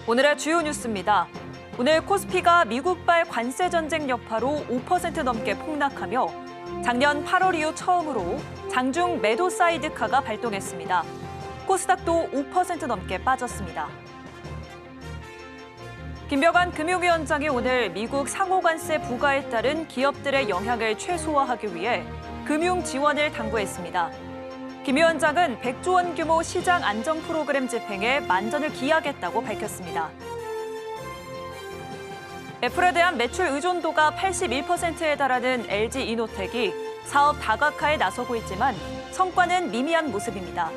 오늘의 주요 뉴스입니다. 오늘 코스피가 미국발 관세 전쟁 여파로 5% 넘게 폭락하며 작년 8월 이후 처음으로 장중 매도 사이드카가 발동했습니다. 코스닥도 5% 넘게 빠졌습니다. 김병관 금융위원장이 오늘 미국 상호관세 부과에 따른 기업들의 영향을 최소화하기 위해 금융 지원을 당부했습니다. 김 위원장은 100조 원 규모 시장 안정 프로그램 집행에 만전을 기하겠다고 밝혔습니다. 애플에 대한 매출 의존도가 81%에 달하는 LG이노텍이 사업 다각화에 나서고 있지만 성과는 미미한 모습입니다.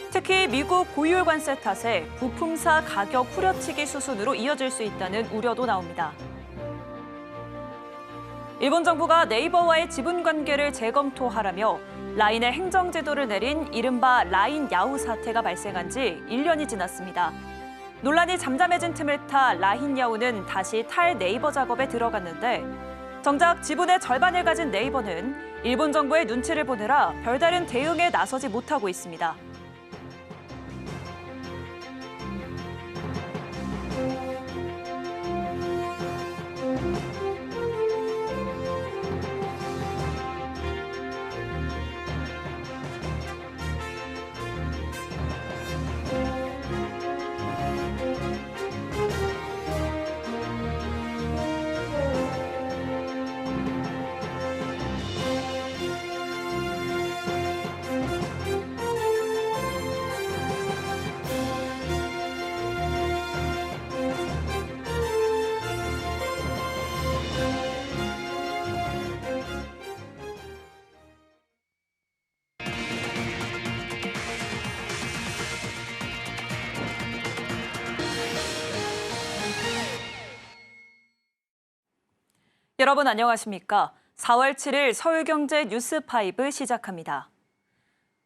특히 미국 고율 관세 탓에 부품사 가격 후려치기 수순으로 이어질 수 있다는 우려도 나옵니다. 일본 정부가 네이버와의 지분 관계를 재검토하라며 라인의 행정 제도를 내린 이른바 라인 야후 사태가 발생한 지 1년이 지났습니다. 논란이 잠잠해진 틈을 타 라인 야후는 다시 탈 네이버 작업에 들어갔는데 정작 지분의 절반을 가진 네이버는 일본 정부의 눈치를 보느라 별다른 대응에 나서지 못하고 있습니다. 여러분 안녕하십니까? 4월 7일 서울경제 뉴스5 시작합니다.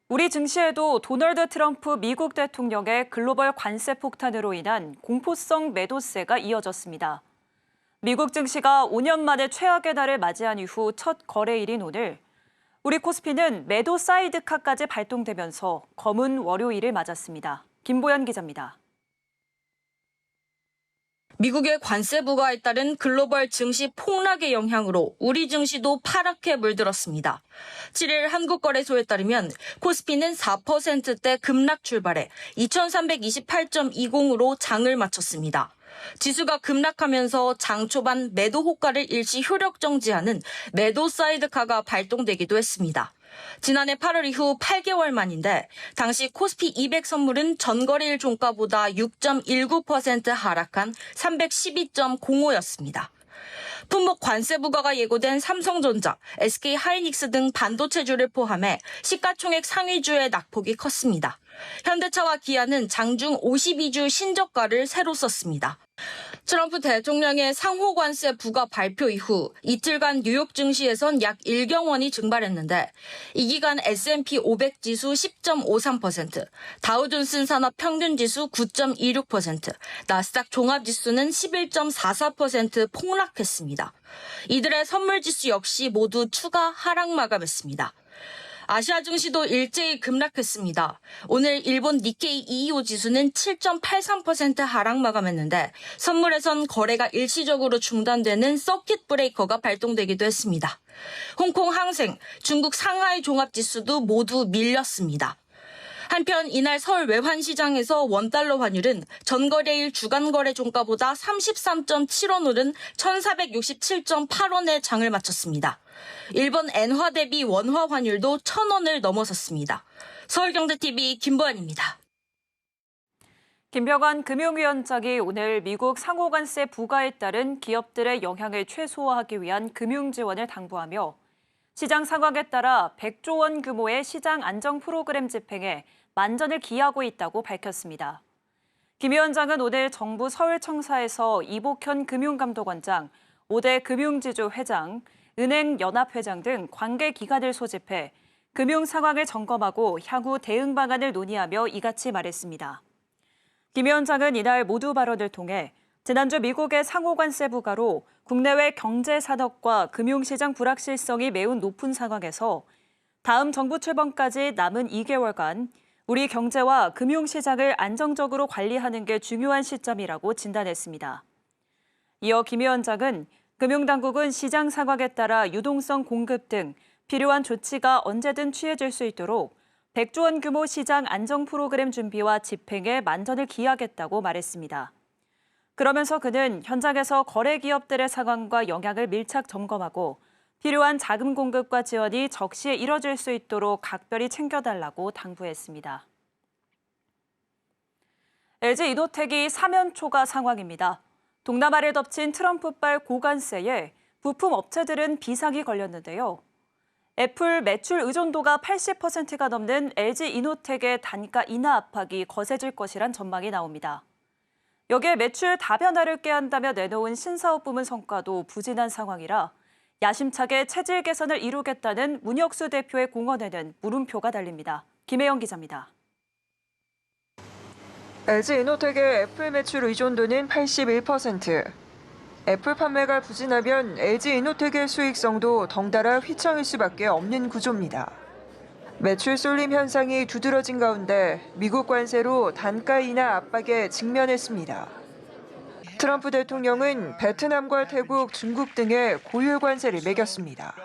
우리 증시에도 도널드 트럼프 미국 대통령의 글로벌 관세 폭탄으로 인한 공포성 매도세가 이어졌습니다. 미국 증시가 5년 만에 최악의 달을 맞이한 이후 첫 거래일인 오늘, 우리 코스피는 매도 사이드카까지 발동되면서 검은 월요일을 맞았습니다. 김보연 기자입니다. 미국의 관세 부과에 따른 글로벌 증시 폭락의 영향으로 우리 증시도 파랗게 물들었습니다. 7일 한국거래소에 따르면 코스피는 4%대 급락 출발해 2328.20으로 장을 마쳤습니다. 지수가 급락하면서 장 초반 매도 호가를 일시 효력 정지하는 매도 사이드카가 발동되기도 했습니다. 지난해 8월 이후 8개월 만인데 당시 코스피 200 선물은 전거래일 종가보다 6.19% 하락한 312.05였습니다. 품목 관세 부과가 예고된 삼성전자, SK하이닉스 등 반도체주를 포함해 시가총액 상위주의 낙폭이 컸습니다. 현대차와 기아는 장중 52주 신저가를 새로 썼습니다. 트럼프 대통령의 상호관세 부과 발표 이후 이틀간 뉴욕 증시에선 약 1경원이 증발했는데 이 기간 S&P 500 지수 10.53%, 다우존스 산업 평균 지수 9.26%, 나스닥 종합지수는 11.44% 폭락했습니다. 이들의 선물 지수 역시 모두 추가 하락 마감했습니다. 아시아 증시도 일제히 급락했습니다. 오늘 일본 니케이 225 지수는 7.83% 하락 마감했는데 선물에선 거래가 일시적으로 중단되는 서킷 브레이커가 발동되기도 했습니다. 홍콩 항생, 중국 상하이 종합지수도 모두 밀렸습니다. 한편 이날 서울 외환시장에서 원달러 환율은 전거래일 주간거래 종가보다 33.7원 오른 1467.8원에 장을 마쳤습니다. 일본 엔화 대비 원화 환율도 1,000원을 넘어섰습니다. 서울경제TV 김보연입니다. 김병관 금융위원장이 오늘 미국 상호관세 부과에 따른 기업들의 영향을 최소화하기 위한 금융 지원을 당부하며 시장 상황에 따라 100조 원 규모의 시장 안정 프로그램 집행에 만전을 기하고 있다고 밝혔습니다. 김 위원장은 오늘 정부 서울청사에서 이복현 금융감독원장, 5대 금융지주 회장, 은행연합회장 등 관계기관을 소집해 금융 상황을 점검하고 향후 대응 방안을 논의하며 이같이 말했습니다. 김 위원장은 이날 모두 발언을 통해 지난주 미국의 상호관세 부과로 국내외 경제 산업과 금융시장 불확실성이 매우 높은 상황에서 다음 정부 출범까지 남은 2개월간 우리 경제와 금융시장을 안정적으로 관리하는 게 중요한 시점이라고 진단했습니다. 이어 김 위원장은 금융당국은 시장 상황에 따라 유동성 공급 등 필요한 조치가 언제든 취해질 수 있도록 100조 원 규모 시장 안정 프로그램 준비와 집행에 만전을 기하겠다고 말했습니다. 그러면서 그는 현장에서 거래 기업들의 상황과 영향을 밀착 점검하고 필요한 자금 공급과 지원이 적시에 이뤄질 수 있도록 각별히 챙겨달라고 당부했습니다. LG 이노텍이 사면초가 상황입니다. 동남아를 덮친 트럼프발 고관세에 부품 업체들은 비상이 걸렸는데요. 애플 매출 의존도가 80%가 넘는 LG 이노텍의 단가 인하 압박이 거세질 것이란 전망이 나옵니다. 여기에 매출 다변화를 꾀한다며 내놓은 신사업 부문 성과도 부진한 상황이라 야심차게 체질 개선을 이루겠다는 문혁수 대표의 공언에는 물음표가 달립니다. 김혜영 기자입니다. LG 이노텍의 애플 매출 의존도는 81%. 애플 판매가 부진하면 LG 이노텍의 수익성도 덩달아 휘청일 수밖에 없는 구조입니다. 매출 쏠림 현상이 두드러진 가운데 미국 관세로 단가 인하 압박에 직면했습니다. 트럼프 대통령은 베트남과 태국, 중국 등에 고율 관세를 매겼습니다.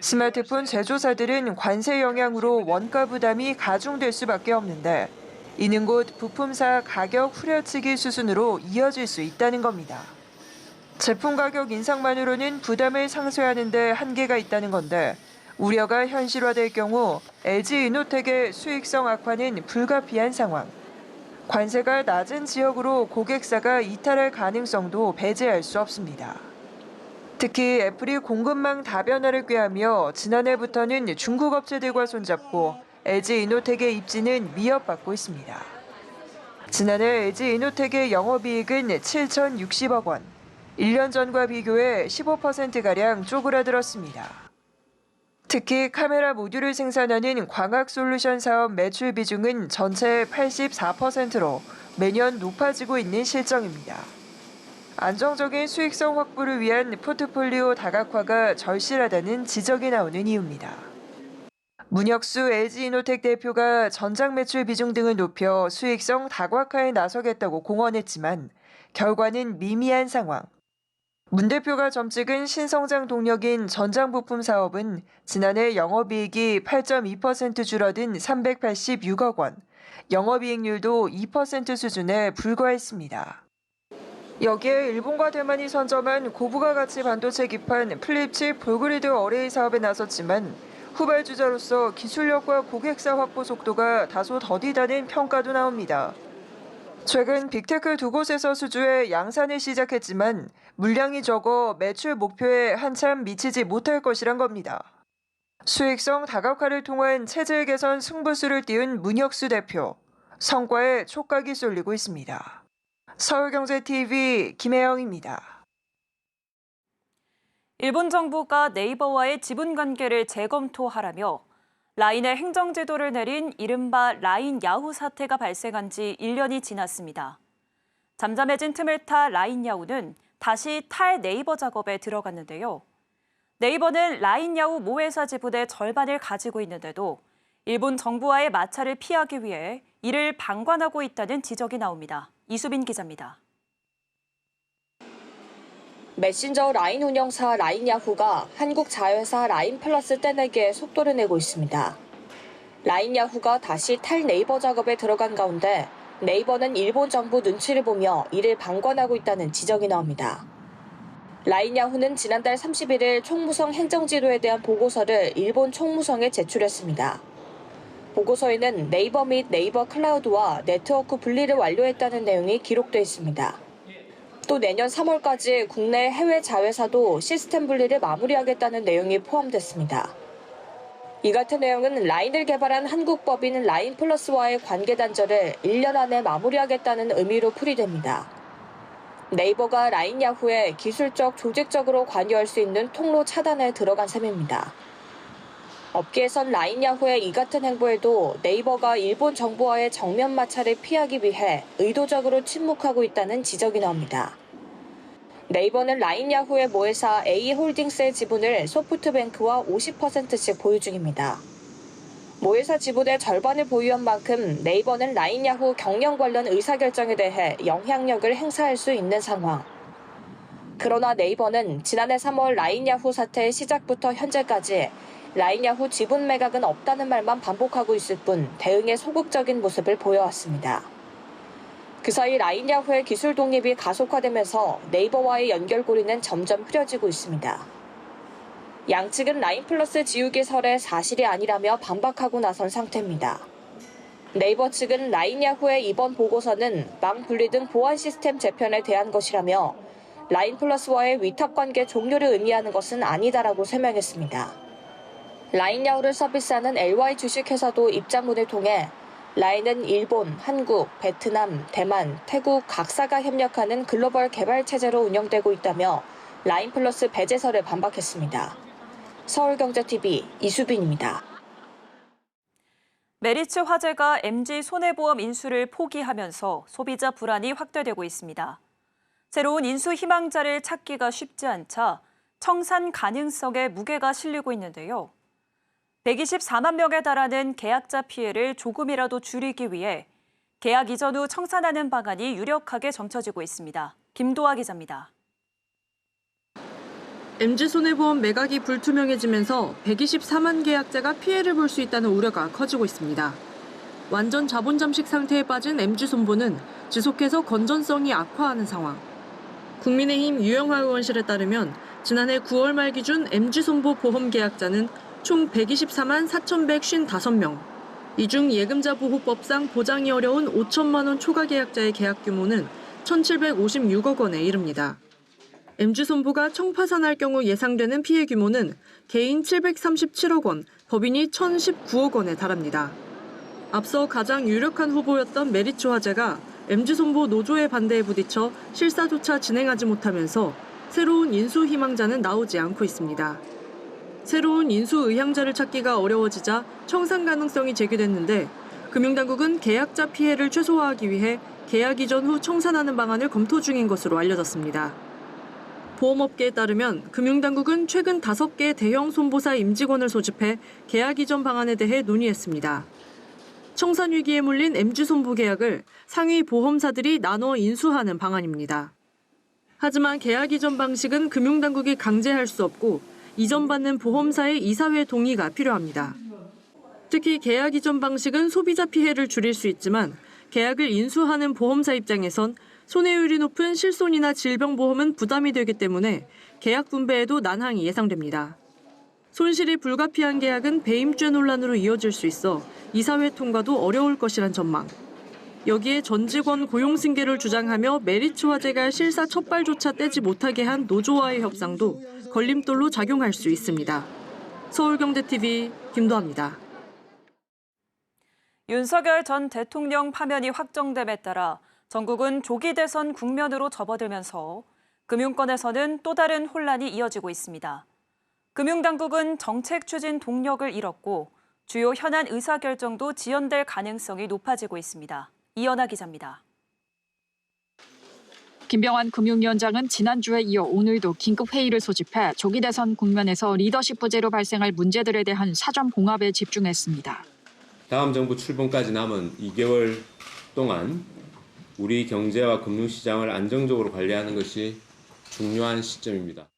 스마트폰 제조사들은 관세 영향으로 원가 부담이 가중될 수밖에 없는데 이는 곧 부품사 가격 후려치기 수순으로 이어질 수 있다는 겁니다. 제품 가격 인상만으로는 부담을 상쇄하는 데 한계가 있다는 건데 우려가 현실화될 경우 LG 이노텍의 수익성 악화는 불가피한 상황. 관세가 낮은 지역으로 고객사가 이탈할 가능성도 배제할 수 없습니다. 특히 애플이 공급망 다변화를 꾀하며 지난해부터는 중국 업체들과 손잡고 LG 이노텍의 입지는 위협받고 있습니다. 지난해 LG 이노텍의 영업이익은 7,060억 원, 1년 전과 비교해 15%가량 쪼그라들었습니다. 특히 카메라 모듈을 생산하는 광학솔루션 사업 매출 비중은 전체의 84%로 매년 높아지고 있는 실정입니다. 안정적인 수익성 확보를 위한 포트폴리오 다각화가 절실하다는 지적이 나오는 이유입니다. 문혁수 LG 이노텍 대표가 전장 매출 비중 등을 높여 수익성 다각화에 나서겠다고 공언했지만 결과는 미미한 상황. 문 대표가 점찍은 신성장 동력인 전장 부품 사업은 지난해 영업이익이 8.2% 줄어든 386억 원, 영업이익률도 2% 수준에 불과했습니다. 여기에 일본과 대만이 선점한 고부가 가치 반도체 기판 플립칩 볼그리드 어레이 사업에 나섰지만 후발주자로서 기술력과 고객사 확보 속도가 다소 더디다는 평가도 나옵니다. 최근 빅테크 두 곳에서 수주해 양산을 시작했지만 물량이 적어 매출 목표에 한참 미치지 못할 것이란 겁니다. 수익성 다각화를 통한 체질 개선 승부수를 띄운 문혁수 대표, 성과에 촉각이 쏠리고 있습니다. 서울경제TV 김혜영입니다. 일본 정부가 네이버와의 지분 관계를 재검토하라며 라인의 행정지도를 내린 이른바 라인 야후 사태가 발생한 지 1년이 지났습니다. 잠잠해진 틈을 타 라인 야후는 다시 탈 네이버 작업에 들어갔는데요. 네이버는 라인 야후 모회사 지분의 절반을 가지고 있는데도 일본 정부와의 마찰을 피하기 위해 이를 방관하고 있다는 지적이 나옵니다. 이수빈 기자입니다. 메신저 라인 운영사 라인 야후가 한국 자회사 라인 플러스 떼내기에 속도를 내고 있습니다. 라인 야후가 다시 탈 네이버 작업에 들어간 가운데 네이버는 일본 정부 눈치를 보며 이를 방관하고 있다는 지적이 나옵니다. 라인 야후는 지난달 31일 총무성 행정지도에 대한 보고서를 일본 총무성에 제출했습니다. 보고서에는 네이버 및 네이버 클라우드와 네트워크 분리를 완료했다는 내용이 기록돼 있습니다. 또 내년 3월까지 국내 해외 자회사도 시스템 분리를 마무리하겠다는 내용이 포함됐습니다. 이 같은 내용은 라인을 개발한 한국 법인 라인 플러스와의 관계 단절을 1년 안에 마무리하겠다는 의미로 풀이됩니다. 네이버가 라인 야후에 기술적, 조직적으로 관여할 수 있는 통로 차단에 들어간 셈입니다. 업계에선 라인 야후의 이 같은 행보에도 네이버가 일본 정부와의 정면 마찰을 피하기 위해 의도적으로 침묵하고 있다는 지적이 나옵니다. 네이버는 라인 야후의 모회사 A홀딩스의 지분을 소프트뱅크와 50%씩 보유 중입니다. 모회사 지분의 절반을 보유한 만큼 네이버는 라인야후 경영 관련 의사결정에 대해 영향력을 행사할 수 있는 상황. 그러나 네이버는 지난해 3월 라인야후 사태의 시작부터 현재까지 라인야후 지분 매각은 없다는 말만 반복하고 있을 뿐 대응에 소극적인 모습을 보여왔습니다. 그 사이 라인야후의 기술 독립이 가속화되면서 네이버와의 연결고리는 점점 흐려지고 있습니다. 양측은 라인플러스 지우개 설에 사실이 아니라며 반박하고 나선 상태입니다. 네이버 측은 라인야후의 이번 보고서는 망 분리 등 보안 시스템 재편에 대한 것이라며 라인플러스와의 위탁관계 종료를 의미하는 것은 아니다라고 설명했습니다. 라인야후를 서비스하는 LY 주식회사도 입장문을 통해 라인은 일본, 한국, 베트남, 대만, 태국 각사가 협력하는 글로벌 개발 체제로 운영되고 있다며 라인플러스 배제설을 반박했습니다. 서울경제TV 이수빈입니다. 메리츠 화재가 MG손해보험 인수를 포기하면서 소비자 불안이 확대되고 있습니다. 새로운 인수 희망자를 찾기가 쉽지 않자 청산 가능성에 무게가 실리고 있는데요. 124만 명에 달하는 계약자 피해를 조금이라도 줄이기 위해 계약 이전 후 청산하는 방안이 유력하게 점쳐지고 있습니다. 김도아 기자입니다. MG손해보험 매각이 불투명해지면서 124만 계약자가 피해를 볼 수 있다는 우려가 커지고 있습니다. 완전 자본 잠식 상태에 빠진 MG손보는 지속해서 건전성이 악화하는 상황. 국민의힘 유영하 의원실에 따르면 지난해 9월 말 기준 MG손보 보험 계약자는 총 124만 4,155명. 이 중 예금자 보호법상 보장이 어려운 5천만 원 초과 계약자의 계약 규모는 1,756억 원에 이릅니다. MG손보가 청파산할 경우 예상되는 피해 규모는 개인 737억 원, 법인이 1,019억 원에 달합니다. 앞서 가장 유력한 후보였던 메리츠 화재가 MG손보 노조의 반대에 부딪혀 실사조차 진행하지 못하면서 새로운 인수 희망자는 나오지 않고 있습니다. 새로운 인수 의향자를 찾기가 어려워지자 청산 가능성이 제기됐는데 금융당국은 계약자 피해를 최소화하기 위해 계약 이전 후 청산하는 방안을 검토 중인 것으로 알려졌습니다. 보험업계에 따르면 금융당국은 최근 5개 대형 손보사 임직원을 소집해 계약 이전 방안에 대해 논의했습니다. 청산 위기에 몰린 MG손보 계약을 상위 보험사들이 나눠 인수하는 방안입니다. 하지만 계약 이전 방식은 금융당국이 강제할 수 없고 이전받는 보험사의 이사회 동의가 필요합니다. 특히 계약 이전 방식은 소비자 피해를 줄일 수 있지만 계약을 인수하는 보험사 입장에선 손해율이 높은 실손이나 질병보험은 부담이 되기 때문에 계약 분배에도 난항이 예상됩니다. 손실이 불가피한 계약은 배임죄 논란으로 이어질 수 있어 이사회 통과도 어려울 것이란 전망. 여기에 전 직원 고용 승계를 주장하며 메리츠 화재가 실사 첫발조차 떼지 못하게 한 노조와의 협상도 걸림돌로 작용할 수 있습니다. 서울경제TV 김도아입니다. 윤석열 전 대통령 파면이 확정됨에 따라 전국은 조기 대선 국면으로 접어들면서 금융권에서는 또 다른 혼란이 이어지고 있습니다. 금융당국은 정책 추진 동력을 잃었고 주요 현안 의사결정도 지연될 가능성이 높아지고 있습니다. 이연아 기자입니다. 김병환 금융위원장은 지난주에 이어 오늘도 긴급회의를 소집해 조기 대선 국면에서 리더십 부재로 발생할 문제들에 대한 사전 봉합에 집중했습니다. 다음 정부 출범까지 남은 2개월 동안 우리 경제와 금융시장을 안정적으로 관리하는 것이 중요한 시점입니다.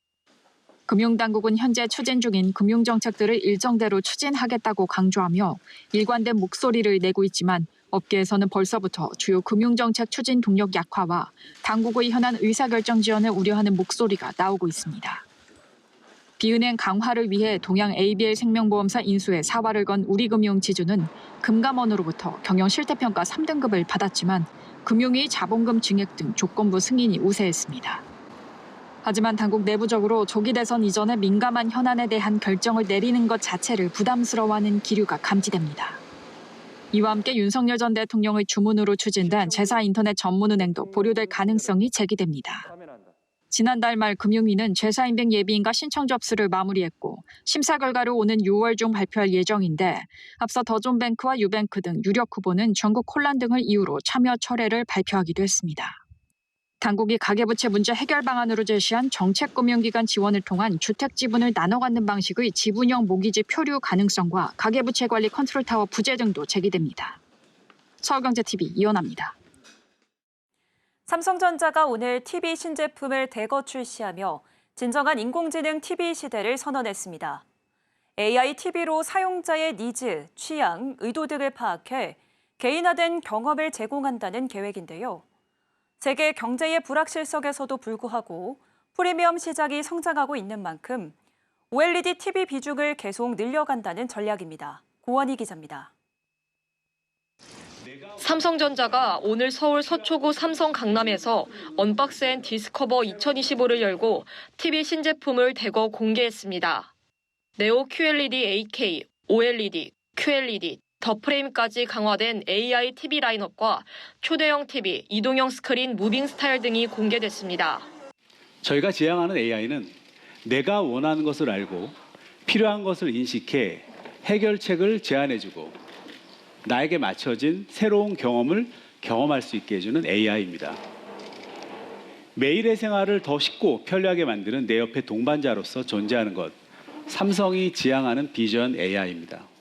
금융당국은 현재 추진 중인 금융정책들을 일정대로 추진하겠다고 강조하며 일관된 목소리를 내고 있지만 업계에서는 벌써부터 주요 금융정책 추진 동력 약화와 당국의 현안 의사결정 지연을 우려하는 목소리가 나오고 있습니다. 비은행 강화를 위해 동양 ABL 생명보험사 인수에 사활을 건 우리금융지주는 금감원으로부터 경영실태평가 3등급을 받았지만 금융위 자본금 증액 등 조건부 승인이 우세했습니다. 하지만 당국 내부적으로 조기 대선 이전에 민감한 현안에 대한 결정을 내리는 것 자체를 부담스러워하는 기류가 감지됩니다. 이와 함께 윤석열 전 대통령의 주문으로 추진된 제사 인터넷 전문은행도 보류될 가능성이 제기됩니다. 지난달 말 금융위는 제사인백 예비인가 신청 접수를 마무리했고 심사 결과를 오는 6월 중 발표할 예정인데 앞서 더존뱅크와 유뱅크 등 유력 후보는 전국 혼란 등을 이유로 참여 철회를 발표하기도 했습니다. 당국이 가계부채 문제 해결 방안으로 제시한 정책금융기관 지원을 통한 주택 지분을 나눠 갖는 방식의 지분형 모기지 표류 가능성과 가계부채 관리 컨트롤타워 부재 등도 제기됩니다. 서울경제TV 이현아입니다. 삼성전자가 오늘 TV 신제품을 대거 출시하며 진정한 인공지능 TV 시대를 선언했습니다. AI TV로 사용자의 니즈, 취향, 의도 등을 파악해 개인화된 경험을 제공한다는 계획인데요. 세계 경제의 불확실성에서도 불구하고 프리미엄 시장이 성장하고 있는 만큼 OLED TV 비중을 계속 늘려간다는 전략입니다. 고원희 기자입니다. 삼성전자가 오늘 서울 서초구 삼성 강남에서 언박스 앤 디스커버 2025를 열고 TV 신제품을 대거 공개했습니다. 네오 QLED 8K, OLED, QLED, 더 프레임까지 강화된 AI TV 라인업과 초대형 TV, 이동형 스크린, 무빙 스타일 등이 공개됐습니다. 저희가 지향하는 AI는 내가 원하는 것을 알고 필요한 것을 인식해 해결책을 제안해주고 나에게 맞춰진 새로운 경험을 경험할 수 있게 해주는 AI입니다. 매일의 생활을 더 쉽고 편리하게 만드는 내 옆에 동반자로서 존재하는 것, 삼성이 지향하는 비전 AI입니다.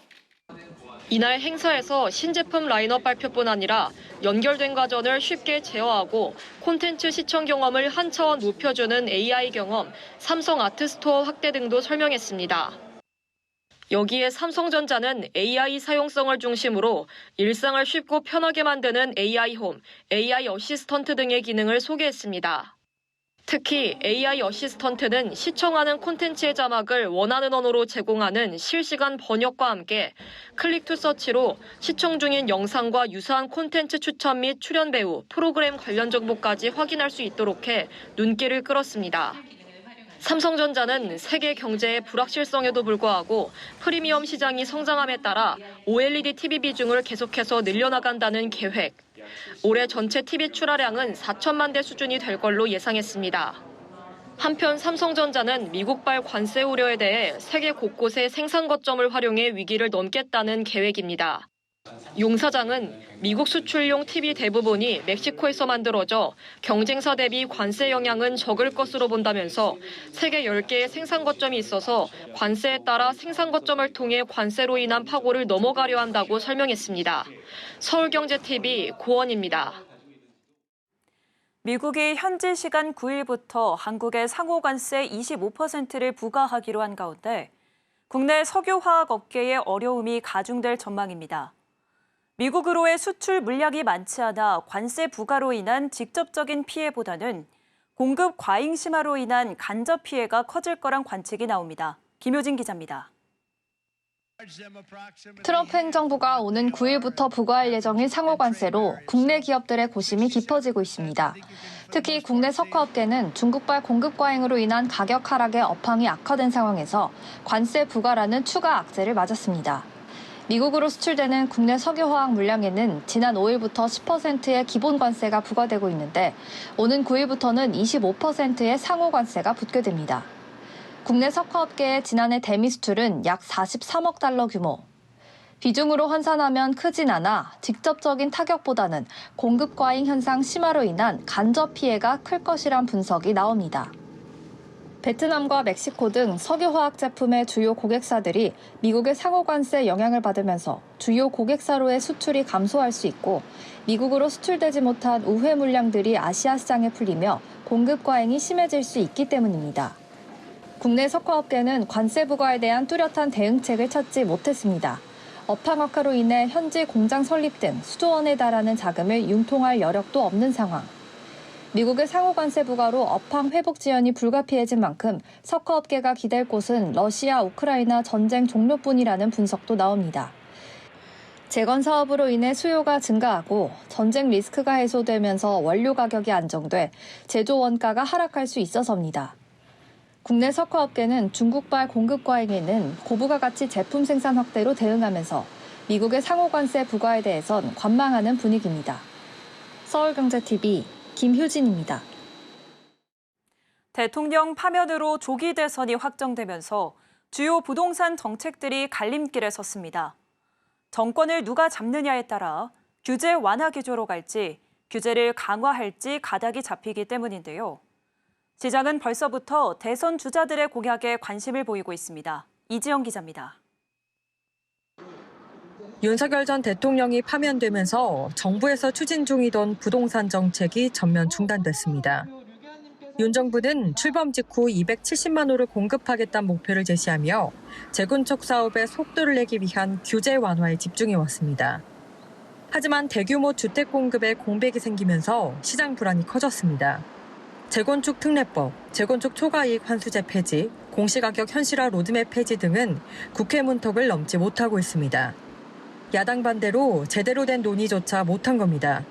이날 행사에서 신제품 라인업 발표뿐 아니라 연결된 과정을 쉽게 제어하고 콘텐츠 시청 경험을 한 차원 높여주는 AI 경험, 삼성 아트스토어 확대 등도 설명했습니다. 여기에 삼성전자는 AI 사용성을 중심으로 일상을 쉽고 편하게 만드는 AI 홈, AI 어시스턴트 등의 기능을 소개했습니다. 특히 AI 어시스턴트는 시청하는 콘텐츠의 자막을 원하는 언어로 제공하는 실시간 번역과 함께 클릭 투 서치로 시청 중인 영상과 유사한 콘텐츠 추천 및 출연 배우, 프로그램 관련 정보까지 확인할 수 있도록 해 눈길을 끌었습니다. 삼성전자는 세계 경제의 불확실성에도 불구하고 프리미엄 시장이 성장함에 따라 OLED TV 비중을 계속해서 늘려나간다는 계획. 올해 전체 TV 출하량은 4천만 대 수준이 될 걸로 예상했습니다. 한편 삼성전자는 미국발 관세 우려에 대해 세계 곳곳의 생산 거점을 활용해 위기를 넘겠다는 계획입니다. 용 사장은 미국 수출용 TV 대부분이 멕시코에서 만들어져 경쟁사 대비 관세 영향은 적을 것으로 본다면서 세계 10개의 생산 거점이 있어서 관세에 따라 생산 거점을 통해 관세로 인한 파고를 넘어가려 한다고 설명했습니다. 서울경제TV 고원입니다. 미국이 현지 시간 9일부터 한국에 상호관세 25%를 부과하기로 한 가운데 국내 석유화학 업계의 어려움이 가중될 전망입니다. 미국으로의 수출 물량이 많지 않아 관세 부과로 인한 직접적인 피해보다는 공급 과잉 심화로 인한 간접 피해가 커질 거란 관측이 나옵니다. 김효진 기자입니다. 트럼프 행정부가 오는 9일부터 부과할 예정인 상호관세로 국내 기업들의 고심이 깊어지고 있습니다. 특히 국내 석화업계는 중국발 공급 과잉으로 인한 가격 하락의 업황이 악화된 상황에서 관세 부과라는 추가 악재를 맞았습니다. 미국으로 수출되는 국내 석유화학 물량에는 지난 5일부터 10%의 기본 관세가 부과되고 있는데 오는 9일부터는 25%의 상호관세가 붙게 됩니다. 국내 석화업계의 지난해 대미 수출은 약 43억 달러 규모. 비중으로 환산하면 크진 않아 직접적인 타격보다는 공급 과잉 현상 심화로 인한 간접 피해가 클 것이란 분석이 나옵니다. 베트남과 멕시코 등 석유화학 제품의 주요 고객사들이 미국의 상호관세 영향을 받으면서 주요 고객사로의 수출이 감소할 수 있고 미국으로 수출되지 못한 우회 물량들이 아시아 시장에 풀리며 공급 과잉이 심해질 수 있기 때문입니다. 국내 석화업계는 관세 부과에 대한 뚜렷한 대응책을 찾지 못했습니다. 업황 악화로 인해 현지 공장 설립 등 수조 원에 달하는 자금을 융통할 여력도 없는 상황. 미국의 상호관세 부과로 업황 회복 지연이 불가피해진 만큼 석화업계가 기댈 곳은 러시아, 우크라이나 전쟁 종료뿐이라는 분석도 나옵니다. 재건 사업으로 인해 수요가 증가하고 전쟁 리스크가 해소되면서 원료 가격이 안정돼 제조 원가가 하락할 수 있어서입니다. 국내 석화업계는 중국발 공급 과잉에는 고부가 가치 제품 생산 확대로 대응하면서 미국의 상호관세 부과에 대해선 관망하는 분위기입니다. 서울경제TV 김효진입니다. 대통령 파면으로 조기 대선이 확정되면서 주요 부동산 정책들이 갈림길에 섰습니다. 정권을 누가 잡느냐에 따라 규제 완화 기조로 갈지 규제를 강화할지 가닥이 잡히기 때문인데요. 시장은 벌써부터 대선 주자들의 공약에 관심을 보이고 있습니다. 이지영 기자입니다. 윤석열 전 대통령이 파면되면서 정부에서 추진 중이던 부동산 정책이 전면 중단됐습니다. 윤 정부는 출범 직후 270만 호를 공급하겠다는 목표를 제시하며 재건축 사업에 속도를 내기 위한 규제 완화에 집중해왔습니다. 하지만 대규모 주택 공급에 공백이 생기면서 시장 불안이 커졌습니다. 재건축 특례법, 재건축 초과이익 환수제 폐지, 공시가격 현실화 로드맵 폐지 등은 국회 문턱을 넘지 못하고 있습니다. 야당 반대로 제대로 된 논의조차 못한 겁니다.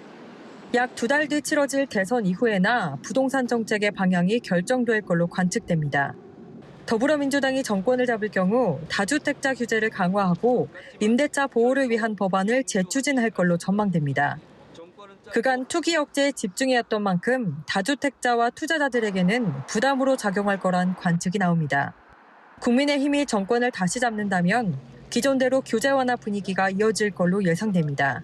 약 2달 뒤 치러질 대선 이후에나 부동산 정책의 방향이 결정될 걸로 관측됩니다. 더불어민주당이 정권을 잡을 경우 다주택자 규제를 강화하고 임대차 보호를 위한 법안을 재추진할 걸로 전망됩니다. 그간 투기 억제에 집중해왔던 만큼 다주택자와 투자자들에게는 부담으로 작용할 거란 관측이 나옵니다. 국민의힘이 정권을 다시 잡는다면 기존대로 규제 완화 분위기가 이어질 걸로 예상됩니다.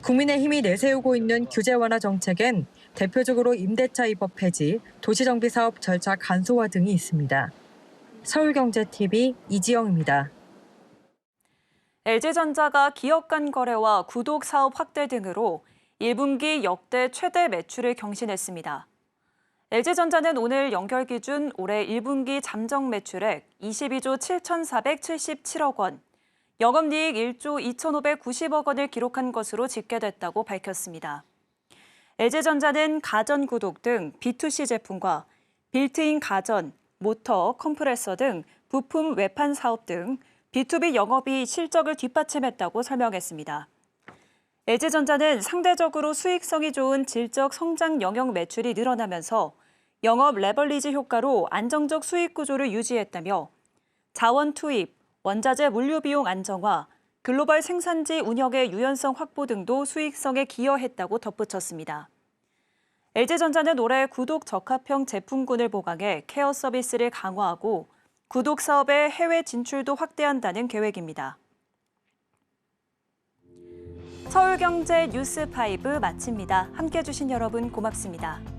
국민의힘이 내세우고 있는 규제 완화 정책엔 대표적으로 임대차 입법 폐지, 도시정비 사업 절차 간소화 등이 있습니다. 서울경제TV 이지영입니다. LG전자가 기업 간 거래와 구독 사업 확대 등으로 1분기 역대 최대 매출을 경신했습니다. LG전자는 오늘 연결 기준 올해 1분기 잠정 매출액 22조 7,477억 원, 영업이익 1조 2,590억 원을 기록한 것으로 집계됐다고 밝혔습니다. LG전자는 가전 구독 등 B2C 제품과 빌트인 가전, 모터, 컴프레서 등 부품 외판 사업 등 B2B 영업이 실적을 뒷받침했다고 설명했습니다. LG전자는 상대적으로 수익성이 좋은 질적 성장 영역 매출이 늘어나면서 영업 레버리지 효과로 안정적 수익 구조를 유지했다며 자원 투입, 원자재 물류 비용 안정화, 글로벌 생산지 운영의 유연성 확보 등도 수익성에 기여했다고 덧붙였습니다. LG전자는 올해 구독 적합형 제품군을 보강해 케어 서비스를 강화하고 구독 사업의 해외 진출도 확대한다는 계획입니다. 서울경제 뉴스5 마칩니다. 함께해 주신 여러분 고맙습니다.